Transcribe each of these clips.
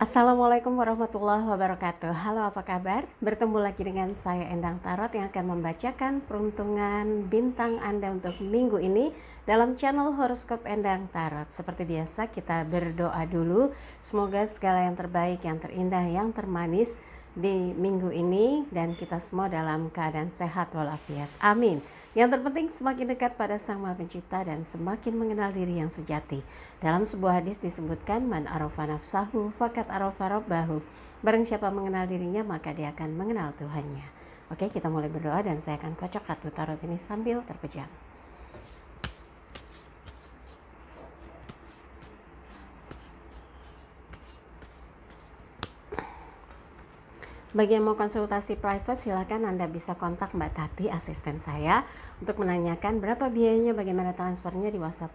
Assalamualaikum warahmatullahi wabarakatuh. Halo, apa kabar? Bertemu lagi dengan saya Endang Tarot yang akan membacakan peruntungan bintang Anda untuk minggu ini dalam channel Horoskop Endang Tarot. Seperti biasa kita berdoa dulu, semoga segala yang terbaik, yang terindah, yang termanis di minggu ini dan kita semua dalam keadaan sehat walafiat. Amin. Yang terpenting semakin dekat pada Sang Maha Pencipta dan semakin mengenal diri yang sejati. Dalam sebuah hadis disebutkan, man arafa nafsahu fakat arafa rabbahu. Barang siapa mengenal dirinya maka dia akan mengenal Tuhannya. Oke, kita mulai berdoa dan saya akan kocok kartu tarot ini sambil terpejam. Bagi yang mau konsultasi private, silakan Anda bisa kontak Mbak Tati, asisten saya, untuk menanyakan berapa biayanya, bagaimana transfernya di WhatsApp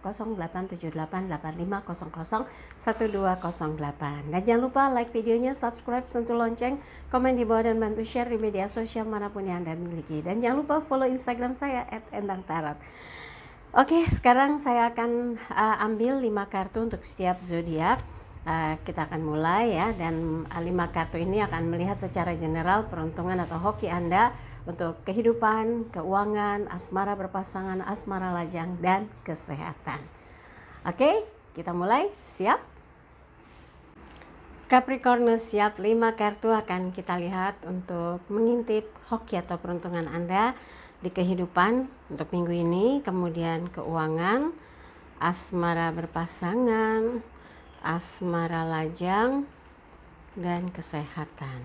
087885001208. Dan jangan lupa like videonya, subscribe, sentuh lonceng, komen di bawah dan bantu share di media sosial manapun yang Anda miliki. Dan jangan lupa follow Instagram saya @endangtarot. Oke, sekarang saya akan ambil 5 kartu untuk setiap zodiak. Kita akan mulai ya, dan 5 kartu ini akan melihat secara general peruntungan atau hoki Anda untuk kehidupan, keuangan, asmara berpasangan, asmara lajang, dan kesehatan. Oke, kita mulai. Siap? Capricornus siap. 5 kartu akan kita lihat untuk mengintip hoki atau peruntungan Anda di kehidupan untuk minggu ini, kemudian keuangan, asmara berpasangan, asmara lajang, dan kesehatan.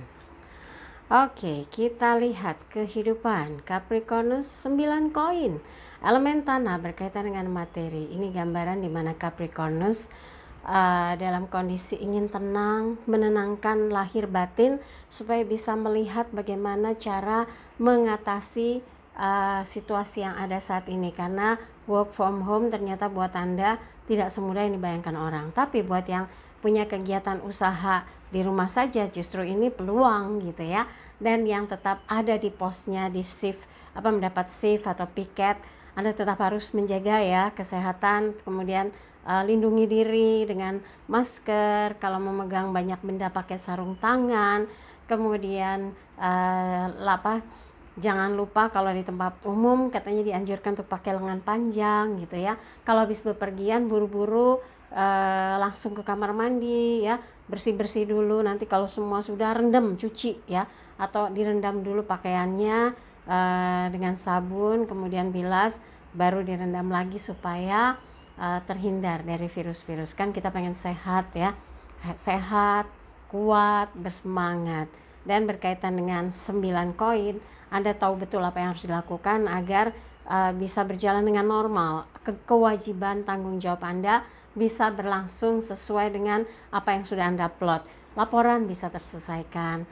Oke, kita lihat kehidupan Capricornus. 9 koin, elemen tanah berkaitan dengan materi. Ini gambaran di mana Capricornus dalam kondisi ingin tenang, menenangkan lahir batin supaya bisa melihat bagaimana cara mengatasi situasi yang ada saat ini, karena work from home ternyata buat Anda tidak semudah yang dibayangkan orang. Tapi buat yang punya kegiatan usaha di rumah saja, justru ini peluang gitu ya. Dan yang tetap ada di posnya, di shift mendapat shift atau piket, Anda tetap harus menjaga ya kesehatan, kemudian lindungi diri dengan masker, kalau memegang banyak benda pakai sarung tangan, kemudian jangan lupa kalau di tempat umum katanya dianjurkan untuk pakai lengan panjang gitu ya. Kalau habis bepergian buru-buru langsung ke kamar mandi ya, bersih-bersih dulu, nanti kalau semua sudah rendam, cuci ya, atau direndam dulu pakaiannya dengan sabun, kemudian bilas, baru direndam lagi supaya terhindar dari virus-virus. Kan kita pengen sehat ya, sehat, kuat, bersemangat. Dan berkaitan dengan 9 koin, Anda tahu betul apa yang harus dilakukan agar bisa berjalan dengan normal. Kewajiban tanggung jawab Anda bisa berlangsung sesuai dengan apa yang sudah Anda plot. Laporan bisa terselesaikan,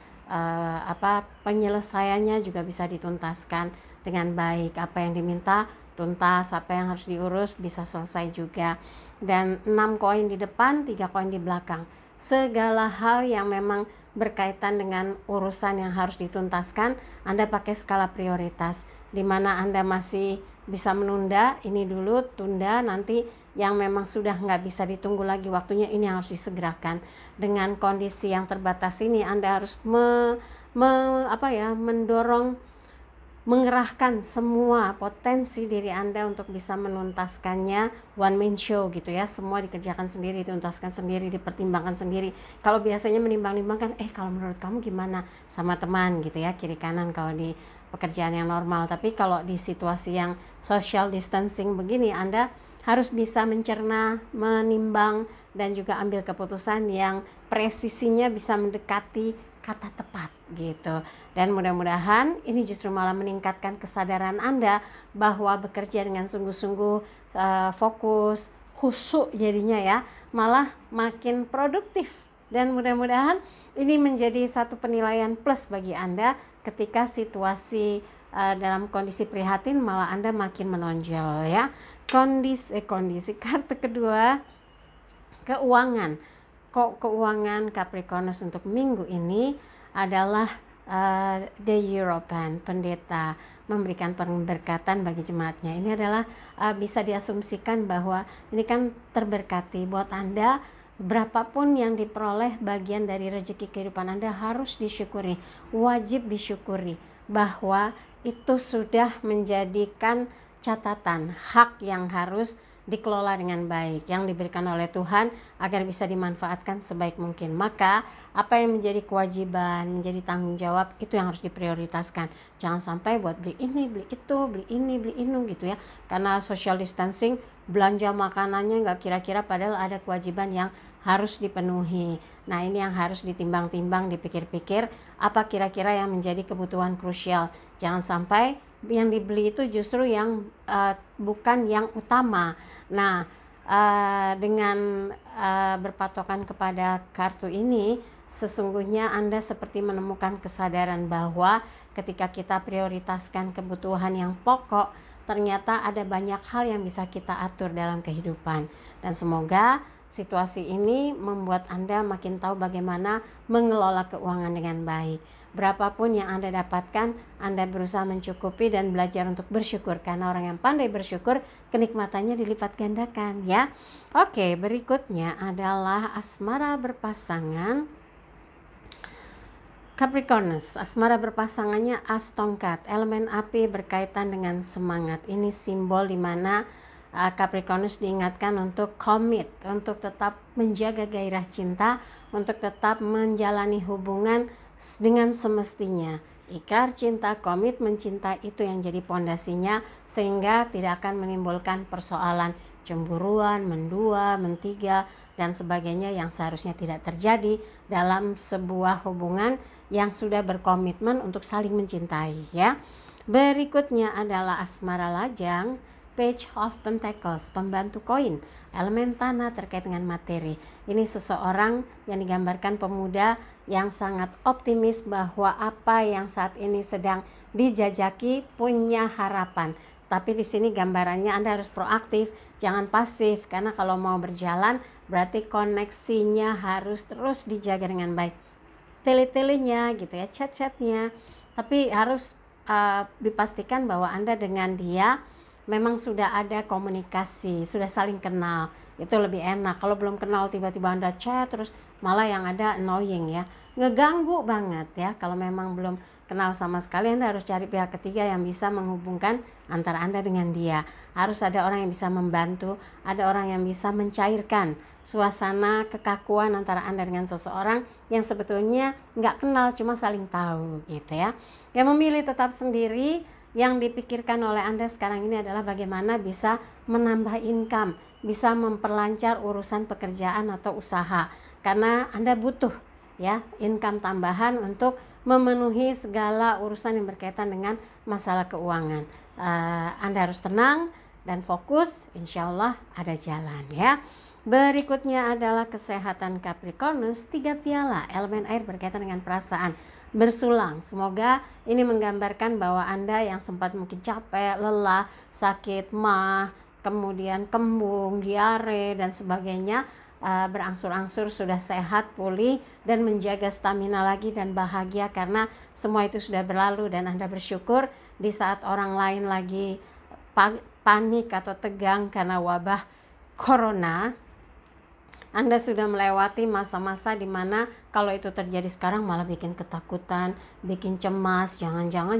penyelesaiannya juga bisa dituntaskan dengan baik. Apa yang diminta tuntas, apa yang harus diurus bisa selesai juga. Dan 6 koin di depan, 3 koin di belakang. Segala hal yang memang berkaitan dengan urusan yang harus dituntaskan, Anda pakai skala prioritas. Di mana Anda masih bisa menunda, ini dulu, tunda, nanti yang memang sudah nggak bisa ditunggu lagi waktunya, ini yang harus disegerakan. Dengan kondisi yang terbatas ini, Anda harus mendorong, mengerahkan semua potensi diri Anda untuk bisa menuntaskannya. One man show gitu ya, semua dikerjakan sendiri, dituntaskan sendiri, dipertimbangkan sendiri. Kalau biasanya menimbang-nimbangkan, kalau menurut kamu gimana, sama teman gitu ya, kiri kanan kalau di pekerjaan yang normal. Tapi kalau di situasi yang social distancing begini, Anda harus bisa mencerna, menimbang, dan juga ambil keputusan yang presisinya bisa mendekati kata tepat gitu. Dan mudah-mudahan ini justru malah meningkatkan kesadaran Anda bahwa bekerja dengan sungguh-sungguh, fokus, khusyuk jadinya ya, malah makin produktif. Dan mudah-mudahan ini menjadi satu penilaian plus bagi Anda ketika situasi dalam kondisi prihatin, malah Anda makin menonjol ya. Kondisi kartu kedua, keuangan. Keuangan Capricornus untuk minggu ini adalah the European, pendeta memberikan pemberkatan bagi jemaatnya. Ini adalah bisa diasumsikan bahwa ini kan terberkati buat Anda Berapapun yang diperoleh bagian dari rezeki kehidupan Anda harus disyukuri, wajib disyukuri bahwa itu sudah menjadikan catatan hak yang harus dikelola dengan baik yang diberikan oleh Tuhan agar bisa dimanfaatkan sebaik mungkin. Maka apa yang menjadi kewajiban, menjadi tanggung jawab itu yang harus diprioritaskan. Jangan sampai buat beli ini, beli itu, beli ini, beli itu gitu ya. Karena social distancing, belanja makanannya nggak kira-kira padahal ada kewajiban yang harus dipenuhi. Nah, ini yang harus ditimbang-timbang, dipikir-pikir apa kira-kira yang menjadi kebutuhan krusial. Jangan sampai yang dibeli itu justru yang bukan yang utama. Nah, dengan berpatokan kepada kartu ini, sesungguhnya Anda seperti menemukan kesadaran bahwa ketika kita prioritaskan kebutuhan yang pokok, ternyata ada banyak hal yang bisa kita atur dalam kehidupan. Dan semoga situasi ini membuat Anda makin tahu bagaimana mengelola keuangan dengan baik. Berapapun yang Anda dapatkan, Anda berusaha mencukupi dan belajar untuk bersyukur. Karena orang yang pandai bersyukur, kenikmatannya dilipat gandakan ya. Oke, berikutnya adalah asmara berpasangan Capricornus. Asmara berpasangannya as tongkat, elemen api berkaitan dengan semangat. Ini simbol dimana Capricornus diingatkan untuk komit, untuk tetap menjaga gairah cinta, untuk tetap menjalani hubungan dengan semestinya. Ikrar cinta, komitmen cinta itu yang jadi pondasinya sehingga tidak akan menimbulkan persoalan cemburuan, mendua, mentiga dan sebagainya yang seharusnya tidak terjadi dalam sebuah hubungan yang sudah berkomitmen untuk saling mencintai ya. Berikutnya adalah asmara lajang, Page of Pentacles, pembantu koin, elemen tanah terkait dengan materi. Ini seseorang yang digambarkan pemuda yang sangat optimis bahwa apa yang saat ini sedang dijajaki punya harapan. Tapi di sini gambarannya Anda harus proaktif, jangan pasif, karena kalau mau berjalan berarti koneksinya harus terus dijaga dengan baik. Tele-telenya gitu ya, chat-chatnya. Tapi harus dipastikan bahwa Anda dengan dia memang sudah ada komunikasi, sudah saling kenal. Itu lebih enak. Kalau belum kenal tiba-tiba Anda chat terus malah yang ada annoying ya. Ngeganggu banget ya. Kalau memang belum kenal sama sekali, Anda harus cari pihak ketiga yang bisa menghubungkan antara Anda dengan dia. Harus ada orang yang bisa membantu, ada orang yang bisa mencairkan suasana kekakuan antara Anda dengan seseorang yang sebetulnya nggak kenal, cuma saling tahu gitu ya. Yang memilih tetap sendiri, yang dipikirkan oleh Anda sekarang ini adalah bagaimana bisa menambah income, bisa memperlancar urusan pekerjaan atau usaha. Karena Anda butuh ya income tambahan untuk memenuhi segala urusan yang berkaitan dengan masalah keuangan. Anda harus tenang dan fokus, insya Allah ada jalan ya. Berikutnya adalah kesehatan Capricornus, 3 piala, elemen air berkaitan dengan perasaan. Bersulang. Semoga ini menggambarkan bahwa Anda yang sempat mungkin capek, lelah, sakit mah, kemudian kembung, diare dan sebagainya, berangsur-angsur sudah sehat, pulih dan menjaga stamina lagi dan bahagia karena semua itu sudah berlalu dan Anda bersyukur di saat orang lain lagi panik atau tegang karena wabah corona. Anda sudah melewati masa-masa di mana kalau itu terjadi sekarang malah bikin ketakutan, bikin cemas, jangan-jangan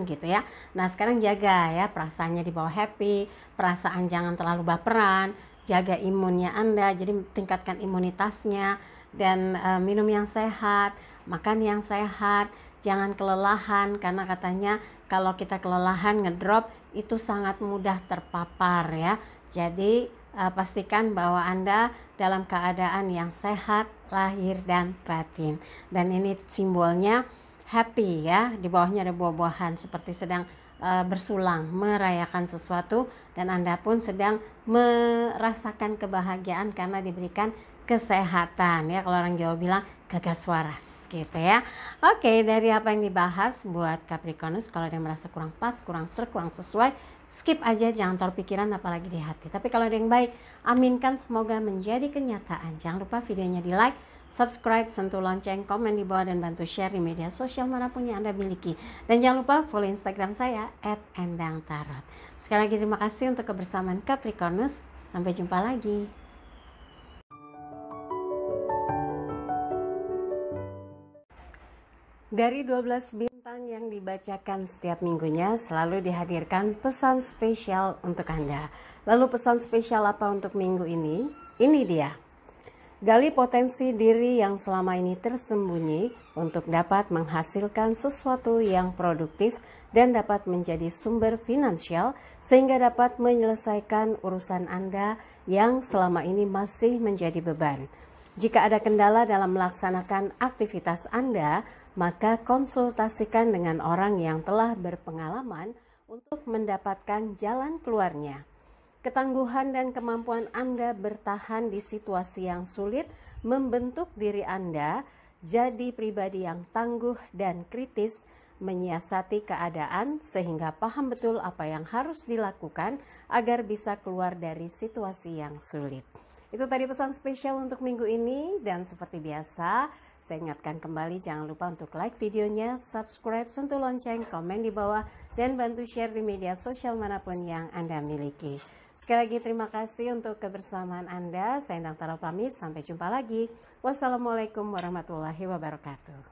gitu ya. Nah sekarang jaga ya perasaannya dibawa happy, perasaan jangan terlalu baperan, jaga imunnya Anda, jadi tingkatkan imunitasnya dan minum yang sehat, makan yang sehat, jangan kelelahan karena katanya kalau kita kelelahan ngedrop itu sangat mudah terpapar ya. Jadi pastikan bahwa Anda dalam keadaan yang sehat lahir dan batin. Dan ini simbolnya happy ya. Di bawahnya ada buah-buahan seperti sedang bersulang, merayakan sesuatu dan Anda pun sedang merasakan kebahagiaan karena diberikan kesehatan ya. Kalau orang Jawa bilang gagas waras gitu ya. Oke, dari apa yang dibahas buat Capricornus, kalau ada yang merasa kurang pas, kurang serk, kurang sesuai, skip aja, jangan taruh pikiran apalagi di hati. Tapi kalau ada yang baik, aminkan semoga menjadi kenyataan. Jangan lupa videonya di like, subscribe, sentuh lonceng, komen di bawah dan bantu share di media sosial manapun yang Anda miliki. Dan jangan lupa follow Instagram saya @endangtarot. Sekali lagi terima kasih untuk kebersamaan Capricornus. Sampai jumpa lagi. Dari 12 bintang yang dibacakan setiap minggunya selalu dihadirkan pesan spesial untuk Anda. Lalu pesan spesial apa untuk minggu ini? Ini dia. Gali potensi diri yang selama ini tersembunyi untuk dapat menghasilkan sesuatu yang produktif dan dapat menjadi sumber finansial sehingga dapat menyelesaikan urusan Anda yang selama ini masih menjadi beban. Jika ada kendala dalam melaksanakan aktivitas Anda, maka konsultasikan dengan orang yang telah berpengalaman untuk mendapatkan jalan keluarnya. Ketangguhan dan kemampuan Anda bertahan di situasi yang sulit membentuk diri Anda jadi pribadi yang tangguh dan kritis, menyiasati keadaan sehingga paham betul apa yang harus dilakukan agar bisa keluar dari situasi yang sulit. Itu tadi pesan spesial untuk minggu ini, dan seperti biasa saya ingatkan kembali jangan lupa untuk like videonya, subscribe, sentuh lonceng, komen di bawah, dan bantu share di media sosial manapun yang Anda miliki. Sekali lagi terima kasih untuk kebersamaan Anda. Saya Endang Tara pamit, sampai jumpa lagi. Wassalamualaikum warahmatullahi wabarakatuh.